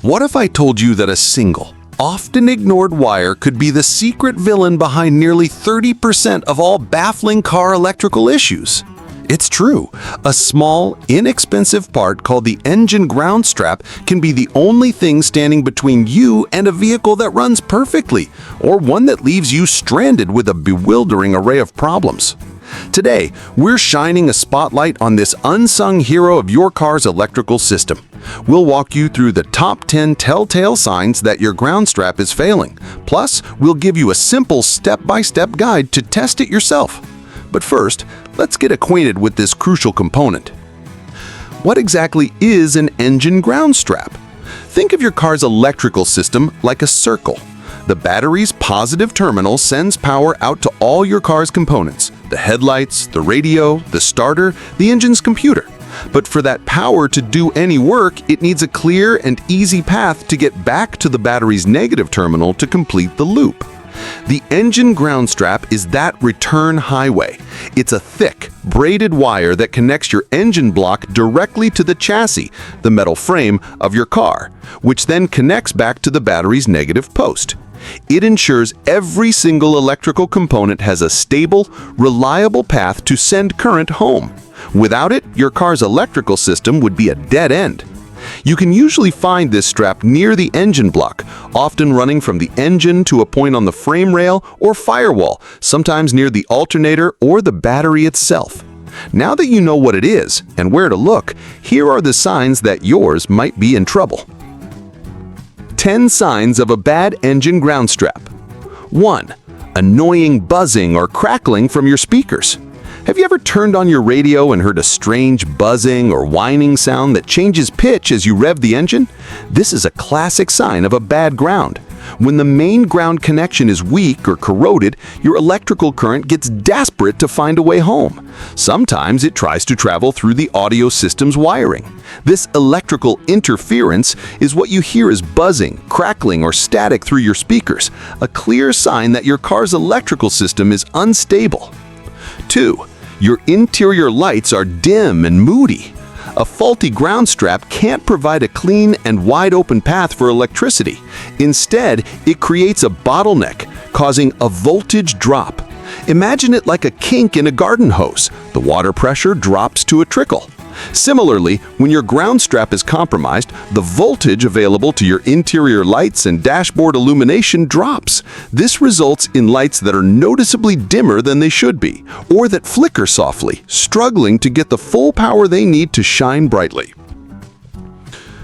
What if I told you that a single, often ignored wire could be the secret villain behind nearly 30% of all baffling car electrical issues? It's true. A small, inexpensive part called the engine ground strap can be the only thing standing between you and a vehicle that runs perfectly, or one that leaves you stranded with a bewildering array of problems. Today, we're shining a spotlight on this unsung hero of your car's electrical system. We'll walk you through the top 10 telltale signs that your ground strap is failing. Plus, we'll give you a simple step-by-step guide to test it yourself. But first, let's get acquainted with this crucial component. What exactly is an engine ground strap? Think of your car's electrical system like a circle. The battery's positive terminal sends power out to all your car's components: the headlights, the radio, the starter, the engine's computer. But for that power to do any work, it needs a clear and easy path to get back to the battery's negative terminal to complete the loop. The engine ground strap is that return highway. It's a thick, braided wire that connects your engine block directly to the chassis, the metal frame of your car, which then connects back to the battery's negative post. It ensures every single electrical component has a stable, reliable path to send current home. Without it, your car's electrical system would be a dead end. You can usually find this strap near the engine block, often running from the engine to a point on the frame rail or firewall, sometimes near the alternator or the battery itself. Now that you know what it is and where to look, here are the signs that yours might be in trouble. 10 signs of a bad engine ground strap. 1. Annoying buzzing or crackling from your speakers. Have you ever turned on your radio and heard a strange buzzing or whining sound that changes pitch as you rev the engine? This is a classic sign of a bad ground. When the main ground connection is weak or corroded, your electrical current gets desperate to find a way home. Sometimes it tries to travel through the audio system's wiring. This electrical interference is what you hear as buzzing, crackling, or static through your speakers, a clear sign that your car's electrical system is unstable. 2. Your interior lights are dim and moody. A faulty ground strap can't provide a clean and wide-open path for electricity. Instead, it creates a bottleneck, causing a voltage drop. Imagine it like a kink in a garden hose. The water pressure drops to a trickle. Similarly, when your ground strap is compromised, the voltage available to your interior lights and dashboard illumination drops. This results in lights that are noticeably dimmer than they should be, or that flicker softly, struggling to get the full power they need to shine brightly.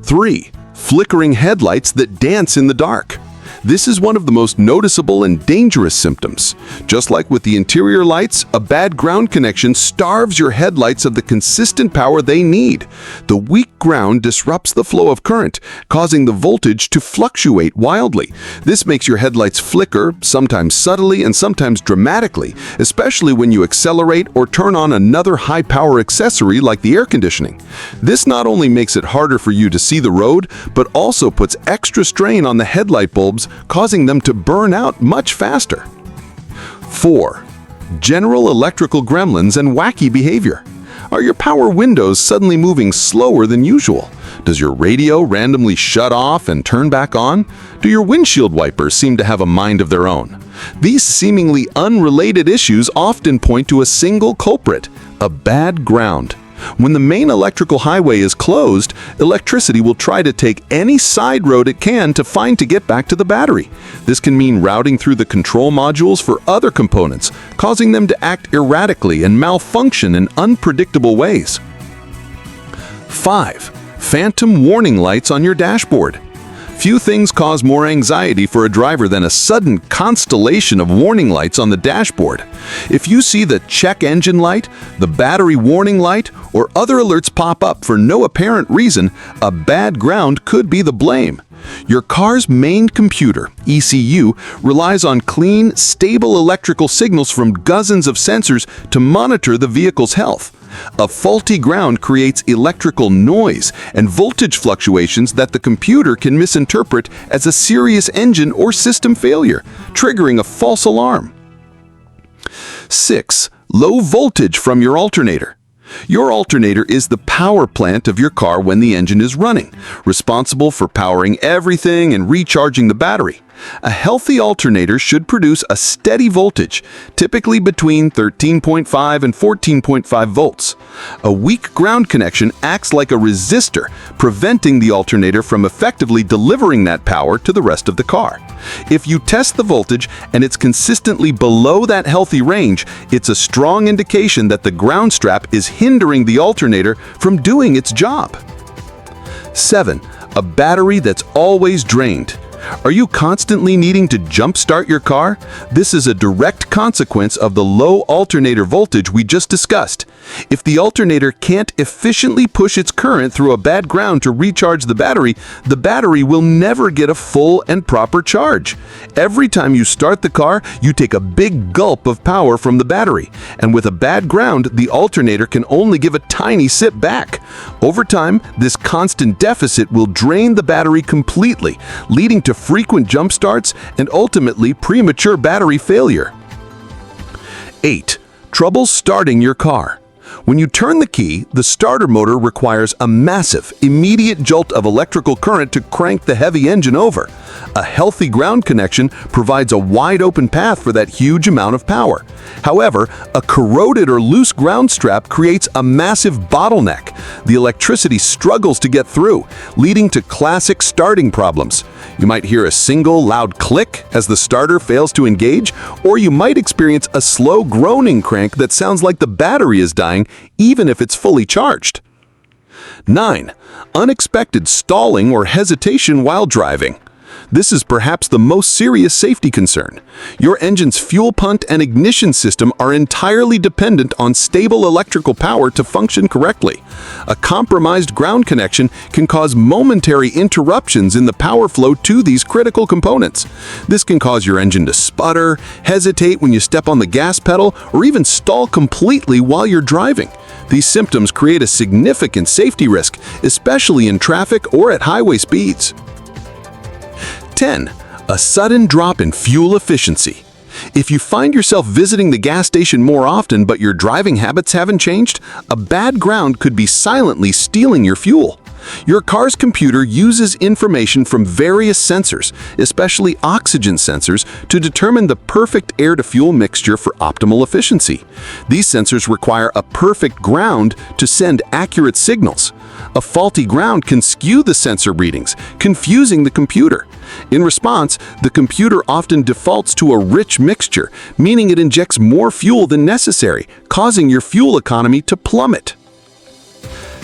3. Flickering headlights that dance in the dark. This is one of the most noticeable and dangerous symptoms. Just like with the interior lights, a bad ground connection starves your headlights of the consistent power they need. The weak ground disrupts the flow of current, causing the voltage to fluctuate wildly. This makes your headlights flicker, sometimes subtly and sometimes dramatically, especially when you accelerate or turn on another high-power accessory like the air conditioning. This not only makes it harder for you to see the road, but also puts extra strain on the headlight bulbs, causing them to burn out much faster. 4. General electrical gremlins and wacky behavior. Are your power windows suddenly moving slower than usual? Does your radio randomly shut off and turn back on? Do your windshield wipers seem to have a mind of their own? These seemingly unrelated issues often point to a single culprit: a bad ground. When the main electrical highway is closed, electricity will try to take any side road it can to find to get back to the battery. This can mean routing through the control modules for other components, causing them to act erratically and malfunction in unpredictable ways. 5. Phantom warning lights on your dashboard. Few things cause more anxiety for a driver than a sudden constellation of warning lights on the dashboard. If you see the check engine light, the battery warning light, or other alerts pop up for no apparent reason, a bad ground could be the blame. Your car's main computer, ECU, relies on clean, stable electrical signals from dozens of sensors to monitor the vehicle's health. A faulty ground creates electrical noise and voltage fluctuations that the computer can misinterpret as a serious engine or system failure, triggering a false alarm. 6. Low voltage from your alternator. Your alternator is the power plant of your car when the engine is running, responsible for powering everything and recharging the battery. A healthy alternator should produce a steady voltage, typically between 13.5 and 14.5 volts. A weak ground connection acts like a resistor, preventing the alternator from effectively delivering that power to the rest of the car. If you test the voltage and it's consistently below that healthy range, it's a strong indication that the ground strap is hindering the alternator from doing its job. 7. A battery that's always drained. Are you constantly needing to jump-start your car? This is a direct consequence of the low alternator voltage we just discussed. If the alternator can't efficiently push its current through a bad ground to recharge the battery will never get a full and proper charge. Every time you start the car, you take a big gulp of power from the battery, and with a bad ground, the alternator can only give a tiny sip back. Over time, this constant deficit will drain the battery completely, leading to frequent jump starts and ultimately premature battery failure. 8. Trouble starting your car. When you turn the key, the starter motor requires a massive, immediate jolt of electrical current to crank the heavy engine over. A healthy ground connection provides a wide-open path for that huge amount of power. However, a corroded or loose ground strap creates a massive bottleneck. The electricity struggles to get through, leading to classic starting problems. You might hear a single loud click as the starter fails to engage, or you might experience a slow groaning crank that sounds like the battery is dying, even if it's fully charged. 9. Unexpected stalling or hesitation while driving. This is perhaps the most serious safety concern. Your engine's fuel pump and ignition system are entirely dependent on stable electrical power to function correctly. A compromised ground connection can cause momentary interruptions in the power flow to these critical components. This can cause your engine to sputter, hesitate when you step on the gas pedal, or even stall completely while you're driving. These symptoms create a significant safety risk, especially in traffic or at highway speeds. 10. A sudden drop in fuel efficiency. If you find yourself visiting the gas station more often but your driving habits haven't changed, a bad ground could be silently stealing your fuel. Your car's computer uses information from various sensors, especially oxygen sensors, to determine the perfect air-to-fuel mixture for optimal efficiency. These sensors require a perfect ground to send accurate signals. A faulty ground can skew the sensor readings, confusing the computer. In response, the computer often defaults to a rich mixture, meaning it injects more fuel than necessary, causing your fuel economy to plummet.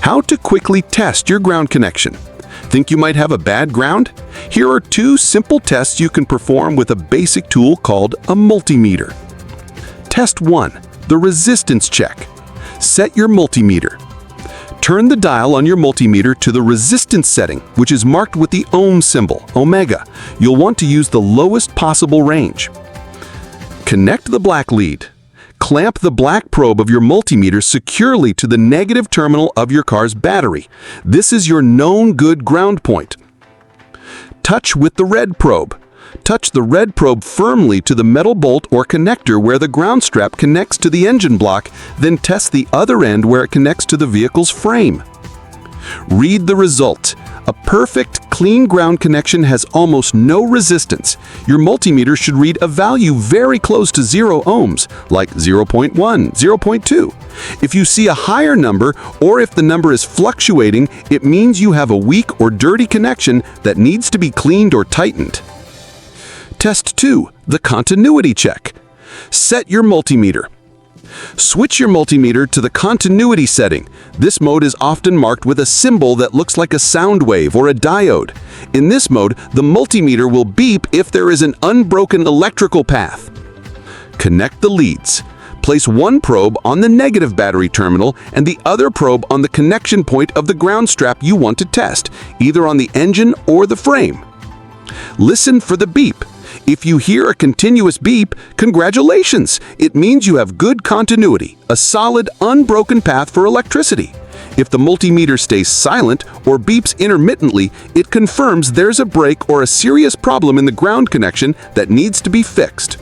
How to quickly test your ground connection. Think you might have a bad ground? Here are 2 simple tests you can perform with a basic tool called a multimeter. Test 1. The resistance check. Set your multimeter. Turn the dial on your multimeter to the resistance setting, which is marked with the ohm symbol, omega. You'll want to use the lowest possible range. Connect the black lead. Clamp the black probe of your multimeter securely to the negative terminal of your car's battery. This is your known good ground point. Touch with the red probe. Touch the red probe firmly to the metal bolt or connector where the ground strap connects to the engine block, then test the other end where it connects to the vehicle's frame. Read the result. A perfect, clean ground connection has almost no resistance. Your multimeter should read a value very close to 0 ohms, like 0.1, 0.2. If you see a higher number, or if the number is fluctuating, it means you have a weak or dirty connection that needs to be cleaned or tightened. Test 2. The continuity check. Set your multimeter. Switch your multimeter to the continuity setting. This mode is often marked with a symbol that looks like a sound wave or a diode. In this mode, the multimeter will beep if there is an unbroken electrical path. Connect the leads. Place one probe on the negative battery terminal and the other probe on the connection point of the ground strap you want to test, either on the engine or the frame. Listen for the beep. If you hear a continuous beep, congratulations! It means you have good continuity, a solid, unbroken path for electricity. If the multimeter stays silent or beeps intermittently, it confirms there's a break or a serious problem in the ground connection that needs to be fixed.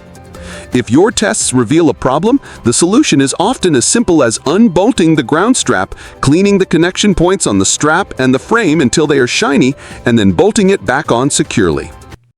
If your tests reveal a problem, the solution is often as simple as unbolting the ground strap, cleaning the connection points on the strap and the frame until they are shiny, and then bolting it back on securely.